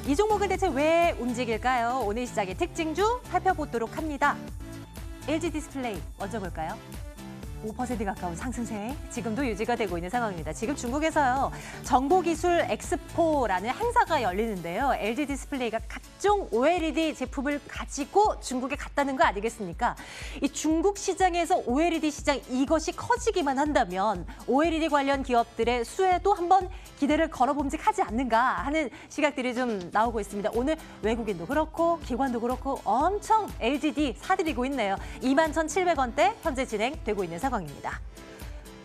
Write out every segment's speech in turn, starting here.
이 종목은 대체 왜 움직일까요? 오늘 시장의 특징주 살펴보도록 합니다. LG 디스플레이 먼저 볼까요? 5% 가까운 상승세 지금도 유지가 되고 있는 상황입니다. 지금 중국에서요. 정보기술 엑스포라는 행사가 열리는데요. LG 디스플레이가 각종 OLED 제품을 가지고 중국에 갔다는 거 아니겠습니까? 이 중국 시장에서 OLED 시장 이것이 커지기만 한다면 OLED 관련 기업들의 수혜도 한번 기대를 걸어봄직하지 않는가 하는 시각들이 좀 나오고 있습니다. 오늘 외국인도 그렇고 기관도 그렇고 엄청 LGD 사들이고 있네요. 21,700원대 현재 진행되고 있는 상황입니다.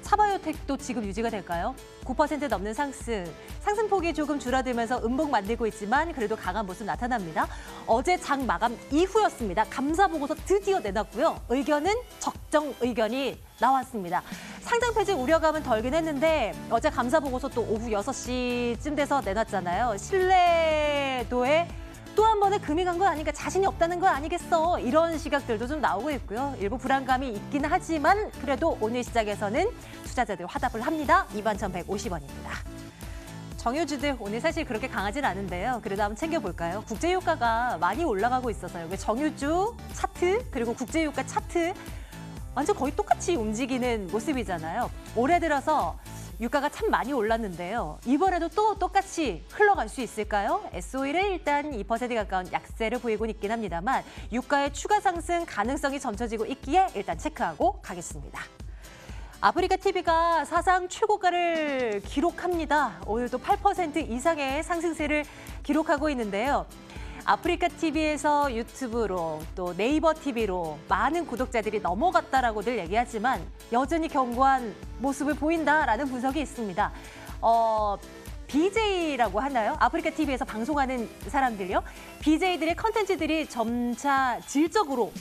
차바이오텍도 지금 유지가 될까요? 9% 넘는 상승폭이 조금 줄어들면서 음봉 만들고 있지만 그래도 강한 모습 나타납니다. 어제 장 마감 이후였습니다. 감사 보고서 드디어 내놨고요. 의견은 적정 의견이 나왔습니다. 상장 폐지 우려감은 덜긴 했는데 어제 감사 보고서 또 오후 6시쯤 돼서 내놨잖아요. 신뢰도에 또 한 번에 금이 간 거 아닌가, 자신이 없다는 거 아니겠어. 이런 시각들도 좀 나오고 있고요. 일부 불안감이 있긴 하지만 그래도 오늘 시장에서는 투자자들 화답을 합니다. 21,150원입니다. 정유주들 오늘 사실 그렇게 강하진 않은데요. 그래도 한번 챙겨볼까요? 국제유가가 많이 올라가고 있어서요. 정유주 차트 그리고 국제유가 차트 완전 거의 똑같이 움직이는 모습이잖아요. 올해 들어서 유가가 참 많이 올랐는데요. 이번에도 또 똑같이 흘러갈 수 있을까요? S-오일은 일단 2% 가까운 약세를 보이고 있긴 합니다만 유가의 추가 상승 가능성이 점쳐지고 있기에 일단 체크하고 가겠습니다. 아프리카 TV가 사상 최고가를 기록합니다. 오늘도 8% 이상의 상승세를 기록하고 있는데요. 아프리카 TV에서 유튜브로 또 네이버 TV로 많은 구독자들이 넘어갔다라고들 얘기하지만 여전히 견고한 모습을 보인다라는 분석이 있습니다. BJ라고 하나요? 아프리카 TV에서 방송하는 사람들요. BJ들의 컨텐츠들이 점차 질적으로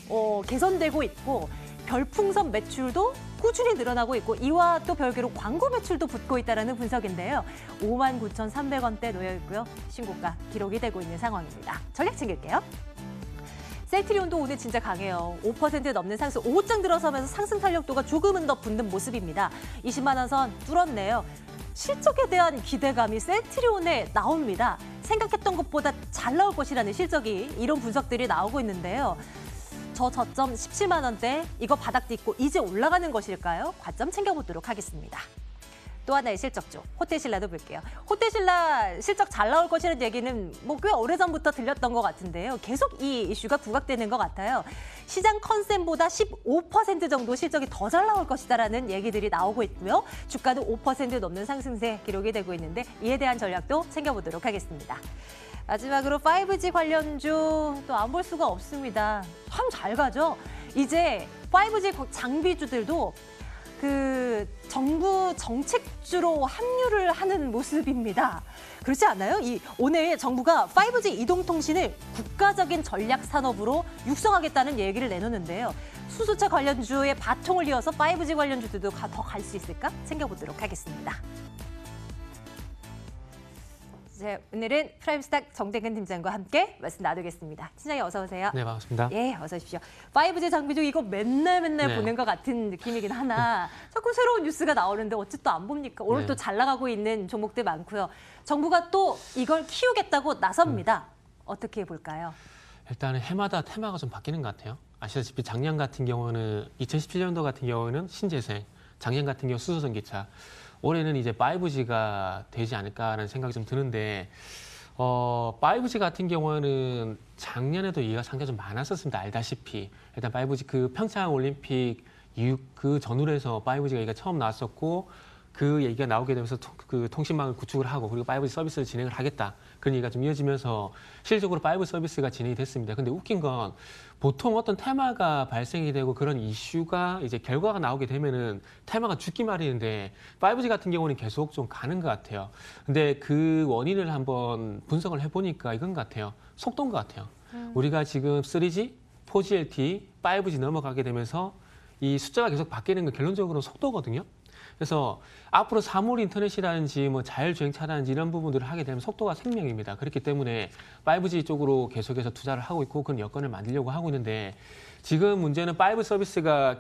개선되고 있고 별풍선 매출도 꾸준히 늘어나고 있고 이와 또 별개로 광고 매출도 붙고 있다는 분석인데요. 59,300원대 놓여 있고요. 신고가 기록이 되고 있는 상황입니다. 전략 챙길게요. 셀트리온도 오늘 진짜 강해요. 5% 넘는 상승, 5장 들어서면서 상승 탄력도가 조금은 더 붙는 모습입니다. 20만 원 선 뚫었네요. 실적에 대한 기대감이 셀트리온에 나옵니다. 생각했던 것보다 잘 나올 것이라는 실적이 이런 분석들이 나오고 있는데요. 저점 17만 원대 이거 바닥 딛고 이제 올라가는 것일까요? 과점 챙겨보도록 하겠습니다. 또 하나의 실적주 호텔신라도 볼게요. 호텔신라 실적 잘 나올 것이라는 얘기는 꽤 오래전부터 들렸던 것 같은데요. 계속 이 이슈가 부각되는 것 같아요. 시장 컨센보다 15% 정도 실적이 더 잘 나올 것이다라는 얘기들이 나오고 있고요. 주가도 5% 넘는 상승세 기록이 되고 있는데 이에 대한 전략도 챙겨보도록 하겠습니다. 마지막으로 5G 관련주 또 안 볼 수가 없습니다. 참 잘 가죠. 이제 5G 장비주들도 정부 정책주로 합류를 하는 모습입니다. 그렇지 않나요? 오늘 정부가 5G 이동통신을 국가적인 전략 산업으로 육성하겠다는 얘기를 내놓는데요. 수소차 관련주의 바통을 이어서 5G 관련주들도 더 갈 수 있을까? 챙겨보도록 하겠습니다. 오늘은 프라임스탁 정대근 팀장과 함께 말씀 나누겠습니다. 팀장님 어서 오세요. 네, 반갑습니다. 예, 어서 오십시오. 5G 장비도 이거 맨날 네. 보는 것 같은 느낌이긴 하나 자꾸 새로운 뉴스가 나오는데 어째 또 안 봅니까? 오늘 또 잘 나가고 있는 종목들 많고요. 정부가 또 이걸 키우겠다고 나섭니다. 어떻게 볼까요? 일단은 해마다 테마가 좀 바뀌는 것 같아요. 아시다시피 작년 같은 경우는 2017년도 같은 경우는 신재생, 작년 같은 경우 수소전기차. 올해는 이제 5G가 되지 않을까라는 생각이 좀 드는데 5G 같은 경우는 작년에도 얘기가 상당히 좀 많았었습니다. 알다시피 일단 5G 그 평창 올림픽 이후 그 전후로 해서 5G가 얘기가 처음 나왔었고 그 얘기가 나오게 되면서 그 통신망을 구축을 하고 그리고 5G 서비스를 진행을 하겠다. 그런 얘기가 좀 이어지면서 실질적으로 5G 서비스가 진행이 됐습니다. 근데 웃긴 건 보통 어떤 테마가 발생이 되고 그런 이슈가 이제 결과가 나오게 되면은 테마가 죽기 마련인데 5G 같은 경우는 계속 좀 가는 것 같아요. 근데 그 원인을 한번 분석을 해보니까 이건 것 같아요. 속도인 것 같아요. 우리가 지금 3G, 4G LTE, 5G 넘어가게 되면서 이 숫자가 계속 바뀌는 건 결론적으로는 속도거든요. 그래서 앞으로 사물 인터넷이라든지 뭐 자율주행차라든지 이런 부분들을 하게 되면 속도가 생명입니다. 그렇기 때문에 5G 쪽으로 계속해서 투자를 하고 있고 그런 여건을 만들려고 하고 있는데 지금 문제는 5G 서비스가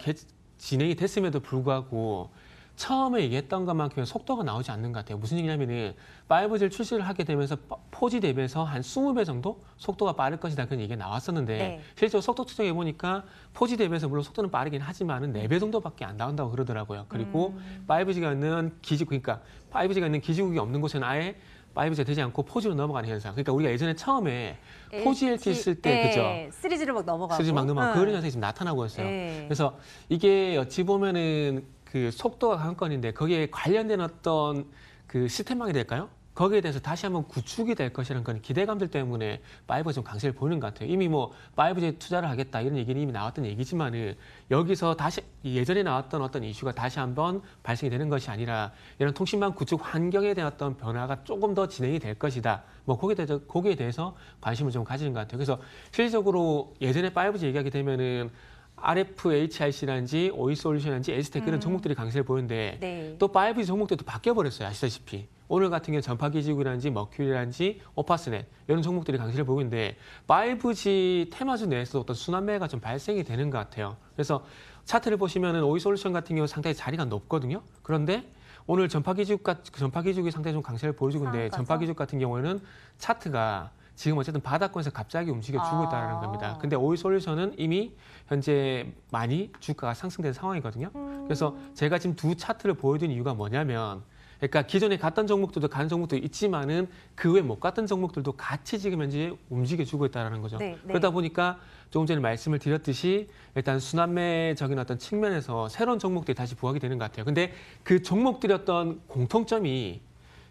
진행이 됐음에도 불구하고 처음에 얘기했던 것만큼의 속도가 나오지 않는 것 같아요. 무슨 얘기냐면은 5G를 출시를 하게 되면서 4G 대비해서 한 20배 정도 속도가 빠를 것이다 그런 얘기가 나왔었는데 네. 실제로 속도 측정해 보니까 4G 대비해서 물론 속도는 빠르긴 하지만은 4배 정도밖에 안 나온다고 그러더라고요. 그리고 5G가 있는 기지국 그러니까 5G가 있는 기지국이 없는 곳에는 아예 5G가 되지 않고 4G로 넘어가는 현상. 그러니까 우리가 예전에 처음에 4G LTE 쓸 때 그죠? 3G로 막 넘어가고. 3G 막 넘어가고 그런 현상이 지금 나타나고 있어요. 네. 그래서 이게 어찌 보면은 그 속도가 관건인데 거기에 관련된 어떤 그 시스템망이 될까요? 거기에 대해서 다시 한번 구축이 될 것이라는 그런 기대감들 때문에 5G가 좀 강세를 보이는 것 같아요. 이미 뭐 5G에 투자를 하겠다 이런 얘기는 이미 나왔던 얘기지만은 여기서 다시 예전에 나왔던 어떤 이슈가 다시 한번 발생이 되는 것이 아니라 이런 통신망 구축 환경에 대한 어떤 변화가 조금 더 진행이 될 것이다. 뭐 거기에 대해서 관심을 좀 가지는 것 같아요. 그래서 실질적으로 예전에 5G 얘기하게 되면은 RFHIC라든지 오이솔루션이라든지 에스텍 그런 종목들이 강세를 보이는데 네. 또 5G 종목들도 바뀌어버렸어요. 아시다시피. 오늘 같은 경우 전파기지국이라든지 머큐리라든지 오파스넷 이런 종목들이 강세를 보이고 있는데 5G 테마주 내에서 어떤 순환매가 좀 발생이 되는 것 같아요. 그래서 차트를 보시면은 오이솔루션 같은 경우 상당히 자리가 높거든요. 그런데 오늘 전파기지국이 상당히 좀 강세를 보여주고 있는데 상한가죠? 전파기지국 같은 경우에는 차트가 지금 어쨌든 바닥권에서 갑자기 움직여주고 있다는 겁니다. 근데 오이솔루션은 이미 현재 많이 주가가 상승된 상황이거든요. 그래서 제가 지금 두 차트를 보여드린 이유가 뭐냐면 그러니까 기존에 갔던 종목들도 가는 종목도 있지만은 그 외에 못 갔던 종목들도 같이 지금 현재 움직여주고 있다는 거죠. 네, 네. 그러다 보니까 조금 전에 말씀을 드렸듯이 일단 순환매적인 어떤 측면에서 새로운 종목들이 다시 부각이 되는 것 같아요. 근데 그 종목들의 어떤 공통점이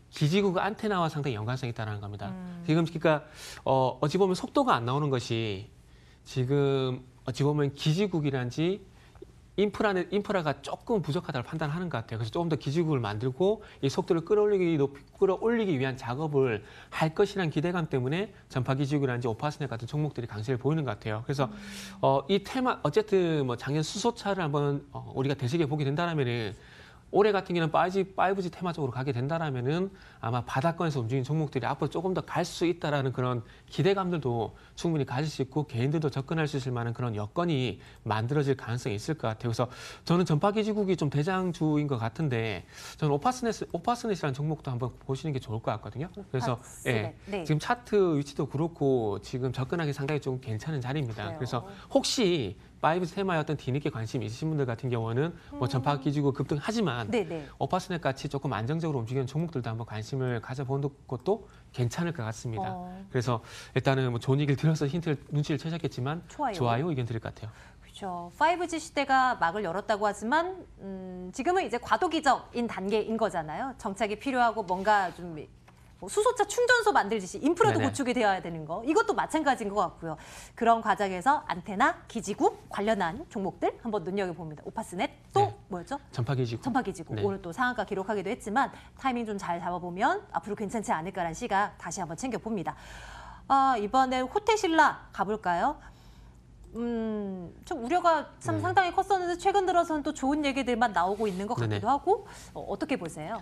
기지국 안테나와 상당히 연관성이 있다는 겁니다. 지금 그러니까 어찌 보면 속도가 안 나오는 것이 지금 어찌 보면 기지국이란지 인프라가 조금 부족하다고 판단하는 것 같아요. 그래서 조금 더 기지국을 만들고 이 속도를 끌어올리기 위한 작업을 할 것이라는 기대감 때문에 전파기지국이라든지 오파스넷 같은 종목들이 강세를 보이는 것 같아요. 그래서 이 테마 어쨌든 뭐 작년 수소차를 한번 우리가 되새겨 보게 된다라면은 올해 같은 경우는 5G 테마적으로 가게 된다라면은 아마 바닥권에서 움직이는 종목들이 앞으로 조금 더 갈 수 있다라는 그런 기대감들도 충분히 가질 수 있고 개인들도 접근할 수 있을 만한 그런 여건이 만들어질 가능성이 있을 것 같아요. 그래서 저는 전파기지국이 좀 대장주인 것 같은데 저는 오파스넷이라는 종목도 한번 보시는 게 좋을 것 같거든요. 그래서 오파스넷. 네. 지금 차트 위치도 그렇고 지금 접근하기 상당히 좀 괜찮은 자리입니다. 그래요. 그래서 혹시 5G 테마에 어떤 뒤늦게 관심이 있으신 분들 같은 경우는 뭐 전파기지국 급등하지만 네네. 오파스넷 같이 조금 안정적으로 움직이는 종목들도 한번 관심을 가져보는 것도 괜찮을 것 같습니다. 그래서 일단은 뭐 좋은 얘기를 들어서 눈치를 채셨겠지만 좋아요 의견 드릴 것 같아요. 그렇죠. 5G 시대가 막을 열었다고 하지만 지금은 이제 과도기적인 단계인 거잖아요. 정착이 필요하고 뭔가 좀 뭐 수소차 충전소 만들듯이 인프라도 네네. 구축이 되어야 되는 거. 이것도 마찬가지인 것 같고요. 그런 과정에서 안테나, 기지국 관련한 종목들 한번 눈여겨봅니다. 오파스넷 또 네. 뭐였죠? 전파기지국. 전파기지국. 네. 오늘 또 상한가 기록하기도 했지만 타이밍 좀 잘 잡아보면 앞으로 괜찮지 않을까라는 시각 다시 한번 챙겨봅니다. 이번에 호텔신라 가볼까요? 좀 우려가 참 상당히 컸었는데 최근 들어서는 또 좋은 얘기들만 나오고 있는 것 같기도 네네. 하고 어떻게 보세요?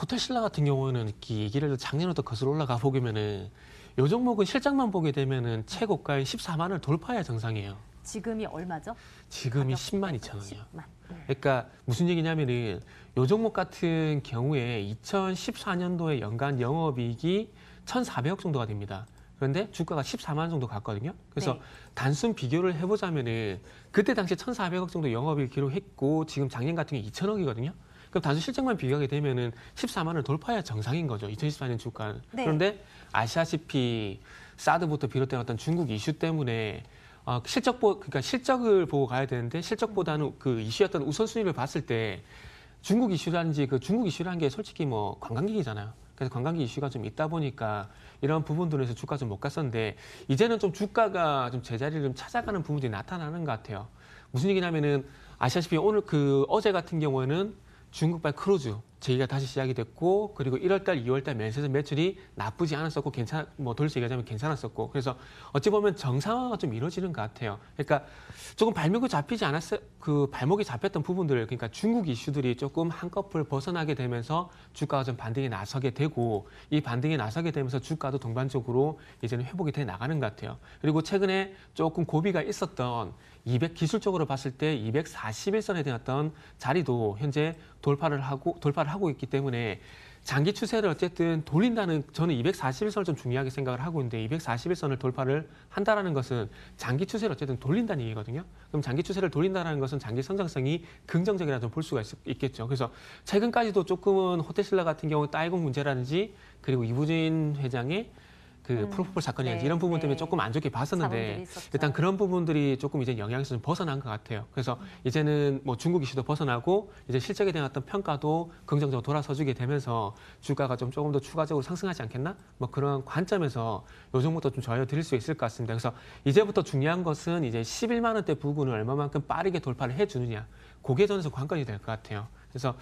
호텔신라 같은 경우는 이 얘기를 작년부터 거슬러 올라가 보면은 요 종목은 실적만 보게 되면은 최고가인 14만 원을 돌파해야 정상이에요. 지금이 얼마죠? 지금이 가격 10만 2천 원이요. 10만. 그러니까 무슨 얘기냐면은 요 종목 같은 경우에 2014년도에 연간 영업이익이 1,400억 정도가 됩니다. 그런데 주가가 14만 원 정도 갔거든요. 그래서 네. 단순 비교를 해보자면은 그때 당시에 1,400억 정도 영업이익 기록했고 지금 작년 같은 경우 2,000억이거든요. 그럼 단순 실적만 비교하게 되면은 14만 원을 돌파해야 정상인 거죠. 2014년 주가는. 네. 그런데 아시다시피 사드부터 비롯된 어떤 중국 이슈 때문에 그러니까 실적을 보고 가야 되는데 실적보다는 그 이슈였던 우선순위를 봤을 때 중국 이슈라는 게 솔직히 뭐 관광객이잖아요. 그래서 관광객 이슈가 좀 있다 보니까 이런 부분들에서 주가 좀 못 갔었는데 이제는 좀 주가가 좀 제자리를 좀 찾아가는 부분들이 나타나는 것 같아요. 무슨 얘기냐면은 아시다시피 오늘 어제 같은 경우에는 중국발 크루즈 제기가 다시 시작이 됐고 그리고 1월달, 2월달 면세점 매출이 나쁘지 않았었고 돌려서 얘기하자면 괜찮았었고 그래서 어찌 보면 정상화가 좀 이루어지는 것 같아요. 그러니까 조금 발목이 잡히지 않았어요. 그 발목이 잡혔던 부분들 그러니까 중국 이슈들이 조금 한꺼풀 벗어나게 되면서 주가가 좀 반등에 나서게 되고 이 반등에 나서게 되면서 주가도 동반적으로 이제는 회복이 돼 나가는 것 같아요. 그리고 최근에 조금 고비가 있었던 기술적으로 봤을 때 241선에 대한 어떤 자리도 현재 돌파를 하고 있기 때문에 장기 추세를 어쨌든 돌린다는 저는 241선을 좀 중요하게 생각을 하고 있는데 241선을 돌파를 한다라는 것은 장기 추세를 어쨌든 돌린다는 얘기거든요. 그럼 장기 추세를 돌린다는 것은 장기 성장성이 긍정적이라고 볼 수가 있겠죠. 그래서 최근까지도 조금은 호텔신라 같은 경우 따이공 문제라든지 그리고 이부진 회장의 그 프로포폴 사건이라든지 이런 부분 때문에 조금 안 좋게 봤었는데 일단 그런 부분들이 조금 이제 영향에서 좀 벗어난 것 같아요. 그래서 이제는 뭐 중국 이슈도 벗어나고 이제 실적에 대한 어떤 평가도 긍정적으로 돌아서주게 되면서 주가가 좀 조금 더 추가적으로 상승하지 않겠나? 뭐 그런 관점에서 요 정도부터 좀 전해드릴 수 있을 것 같습니다. 그래서 이제부터 중요한 것은 이제 11만 원대 부분을 얼마만큼 빠르게 돌파를 해주느냐. 그게 저는 관건이 될 것 같아요. 그래서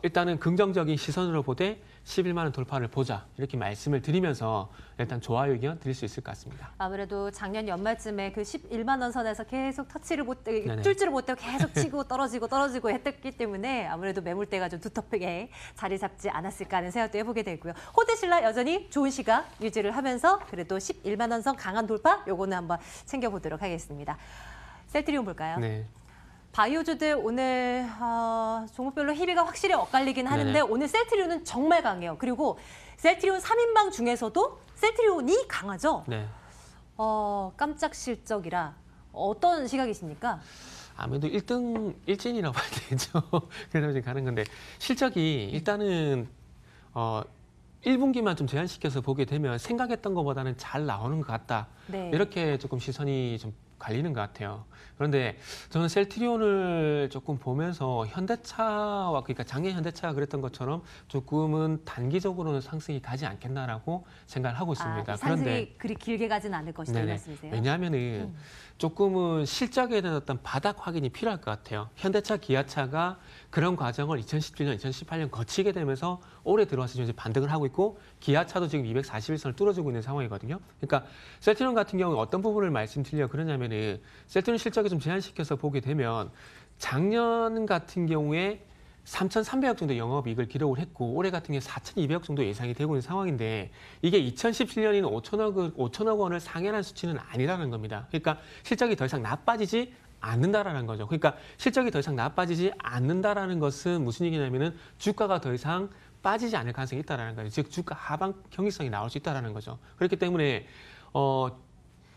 일단은 긍정적인 시선으로 보되 11만 원 돌파를 보자 이렇게 말씀을 드리면서 일단 좋아요 의견 드릴 수 있을 것 같습니다. 아무래도 작년 연말쯤에 그 11만 원 선에서 계속 터치를 네네. 뚫지를 못하고 계속 치고 떨어지고 했기 때문에 아무래도 매물대가 좀 두텁게 자리 잡지 않았을까 하는 생각도 해보게 되고요. 호텔신라 여전히 좋은 시각 유지를 하면서 그래도 11만 원 선 강한 돌파 요거는 한번 챙겨보도록 하겠습니다. 셀트리온 볼까요? 네. 바이오주들 오늘 종목별로 희비가 확실히 엇갈리긴 하는데 네네. 오늘 셀트리온은 정말 강해요. 그리고 셀트리온 3인방 중에서도 셀트리온이 강하죠. 네. 깜짝 실적이라 어떤 시각이십니까? 아무래도 1등 일진이라고 봐야 되죠. 그래서 지금 가는 건데 실적이 일단은 1분기만 좀 제한시켜서 보게 되면 생각했던 것보다는 잘 나오는 것 같다. 네. 이렇게 조금 시선이 좀 갈리는 것 같아요. 그런데 저는 셀트리온을 조금 보면서 현대차와 그러니까 작년 현대차가 그랬던 것처럼 조금은 단기적으로는 상승이 가지 않겠나라고 생각을 하고 있습니다. 상승이 그리 길게 가지는 않을 것이다 이 말씀이세요? 왜냐하면은 조금은 실적에 대한 어떤 바닥 확인이 필요할 것 같아요. 현대차, 기아차가 그런 과정을 2017년, 2018년 거치게 되면서 올해 들어와서 지금 이제 반등을 하고 있고 기아차도 지금 241선을 뚫어주고 있는 상황이거든요. 그러니까 셀트리온 같은 경우는 어떤 부분을 말씀드리려고 그러냐면은 셀트리온 실적을 좀 제한시켜서 보게 되면 작년 같은 경우에 3,300억 정도 영업이익을 기록을 했고 올해 같은 경우에 4,200억 정도 예상이 되고 있는 상황인데 이게 2017년에는 5천억 원을 상회한 수치는 아니라는 겁니다. 그러니까 실적이 더 이상 나빠지지 않는다라는 거죠. 그러니까 실적이 더 이상 나빠지지 않는다라는 것은 무슨 얘기냐면은 주가가 더 이상 빠지지 않을 가능성이 있다라는 거예요. 즉 주가 하방 경직성이 나올 수 있다라는 거죠. 그렇기 때문에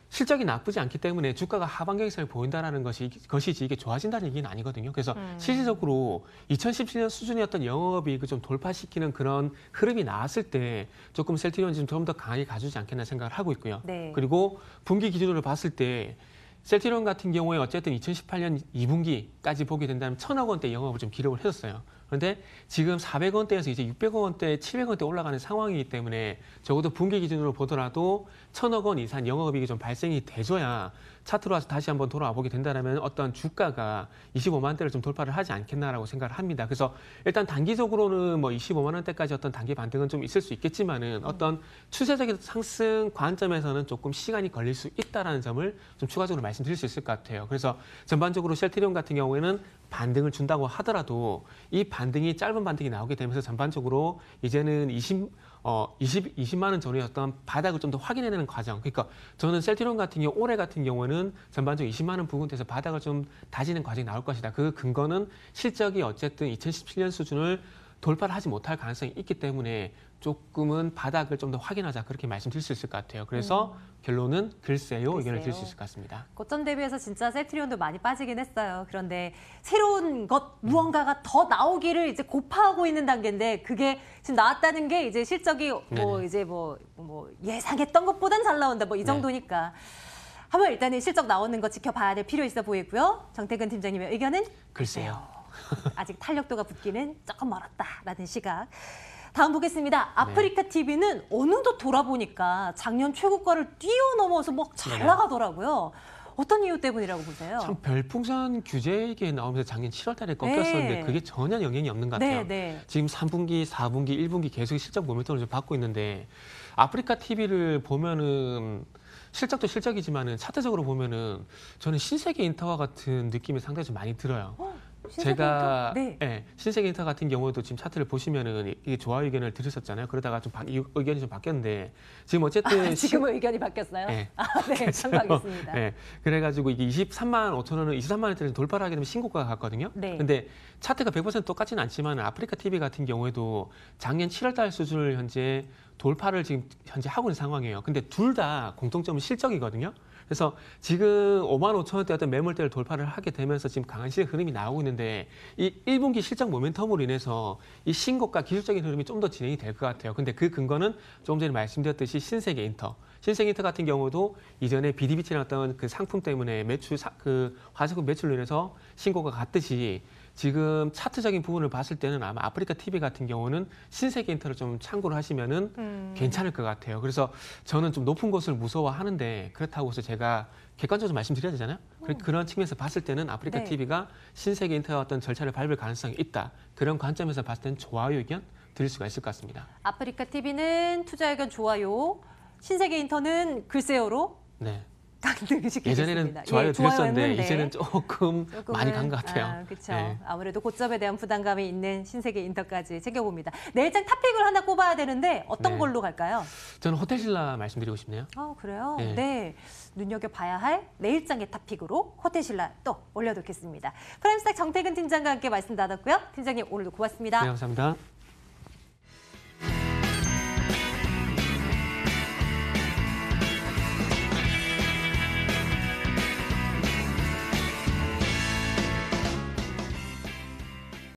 실적이 나쁘지 않기 때문에 주가가 하방 경직성을 보인다라는 것이지 이게 좋아진다는 얘기는 아니거든요. 그래서 실질적으로 2017년 수준이었던 영업이익을 좀 돌파시키는 그런 흐름이 나왔을 때 조금 셀트리온이 좀 더 강하게 가주지 않겠나 생각을 하고 있고요. 네. 그리고 분기 기준으로 봤을 때 셀트리온 같은 경우에 어쨌든 2018년 2분기까지 보게 된다면 1,000억 원대 영업을 좀 기록을 했었어요. 그런데 지금 400원대에서 이제 600억 원대, 700원대 올라가는 상황이기 때문에 적어도 분기 기준으로 보더라도 1,000억 원 이상 영업이익이 좀 발생이 돼줘야 차트로 와서 다시 한번 돌아와 보게 된다면 어떤 주가가 25만 대를 좀 돌파를 하지 않겠나라고 생각을 합니다. 그래서 일단 단기적으로는 뭐 25만 원대까지 어떤 단기 반등은 좀 있을 수 있겠지만은 어떤 추세적인 상승 관점에서는 조금 시간이 걸릴 수 있다라는 점을 좀 추가적으로 말씀드릴 수 있을 것 같아요. 그래서 전반적으로 셀트리온 같은 경우에는 반등을 준다고 하더라도 이 반등이 짧은 반등이 나오게 되면서 전반적으로 이제는 20만 원 전후의 어떤 바닥을 좀 더 확인해내는 과정. 그러니까 저는 셀트리온 같은 경우 올해 같은 경우는 전반적으로 20만 원 부근에서 바닥을 좀 다지는 과정이 나올 것이다. 그 근거는 실적이 어쨌든 2017년 수준을 돌파를 하지 못할 가능성이 있기 때문에 조금은 바닥을 좀 더 확인하자 그렇게 말씀드릴 수 있을 것 같아요. 그래서 결론은 글쎄요 의견을 드릴 수 있을 것 같습니다. 고점 대비해서 진짜 셀트리온도 많이 빠지긴 했어요. 그런데 새로운 것 무언가가 더 나오기를 이제 고파하고 있는 단계인데 그게 지금 나왔다는 게 이제 실적이 뭐 이제 뭐 예상했던 것보단 잘 나온다 뭐 이 정도니까 한번 일단은 실적 나오는 거 지켜봐야 될 필요 있어 보이고요. 정태근 팀장님의 의견은 글쎄요. 아직 탄력도가 붙기는 조금 멀었다라는 시각. 다음 보겠습니다. 아프리카 TV는 어느덧 돌아보니까 작년 최고가를 뛰어넘어서 막 잘 나가더라고요. 어떤 이유 때문이라고 보세요? 참 별풍선 규제 얘기 나오면서 작년 7월 달에 꺾였었는데 네. 그게 전혀 영향이 없는 것 같아요. 네, 네. 지금 3분기, 4분기, 1분기 계속 실적 모멘텀을 좀 받고 있는데 아프리카 TV를 보면은 실적도 실적이지만은 차트적으로 보면은 저는 신세계 인터와 같은 느낌이 상당히 좀 많이 들어요. 신세계 제가 인터? 네. 신세계 인터 같은 경우도 지금 차트를 보시면은 이게 좋아요 의견을 들으셨잖아요. 그러다가 좀 이 의견이 좀 바뀌었는데 지금 어쨌든 지금은 의견이 바뀌었어요? 네. 네, 참고하겠습니다. 네. 그래가지고 이게 23만 5천 원을 23만 원대를 돌파를 하게 되면 신고가가 같거든요. 네. 근데 차트가 100% 똑같지는 않지만 아프리카 TV 같은 경우에도 작년 7월 달 수준을 현재 돌파를 지금 현재 하고 있는 상황이에요. 근데 둘 다 공통점은 실적이거든요. 그래서 지금 5만 5천 원대 어떤 매물대를 돌파를 하게 되면서 지금 강한 시세 흐름이 나오고 있는데 이 1분기 실적 모멘텀으로 인해서 이 신고가 기술적인 흐름이 좀 더 진행이 될 것 같아요. 근데 그 근거는 조금 전에 말씀드렸듯이 신세계 인터. 신세계 인터 같은 경우도 이전에 비디비티라는 어떤 그 상품 때문에 그 화석금 매출로 인해서 신고가 갔듯이 지금 차트적인 부분을 봤을 때는 아마 아프리카 TV 같은 경우는 신세계 인터를 좀 참고를 하시면은 괜찮을 것 같아요. 그래서 저는 좀 높은 곳을 무서워하는데 그렇다고 해서 제가 객관적으로 말씀드려야 되잖아요. 그런 측면에서 봤을 때는 아프리카 네. TV가 신세계 인터의 어떤 절차를 밟을 가능성이 있다. 그런 관점에서 봤을 때는 좋아요 의견 드릴 수가 있을 것 같습니다. 아프리카 TV는 투자 의견 좋아요, 신세계 인터는 글쎄요로 네. 강등시키겠습니다. 예전에는 좋아요 드렸었는데 했는데 이제는 조금 많이 간 것 같아요. 그렇죠. 네. 아무래도 고점에 대한 부담감이 있는 신세계 인터까지 챙겨봅니다. 내일장 탑픽을 하나 꼽아야 되는데 어떤 네. 걸로 갈까요? 저는 호텔신라 말씀드리고 싶네요. 그래요? 네. 네. 눈여겨봐야 할 내일장의 탑픽으로 호텔신라 또 올려놓겠습니다. 프라임스탁 정태근 팀장과 함께 말씀 나눴고요. 팀장님 오늘도 고맙습니다. 네, 감사합니다.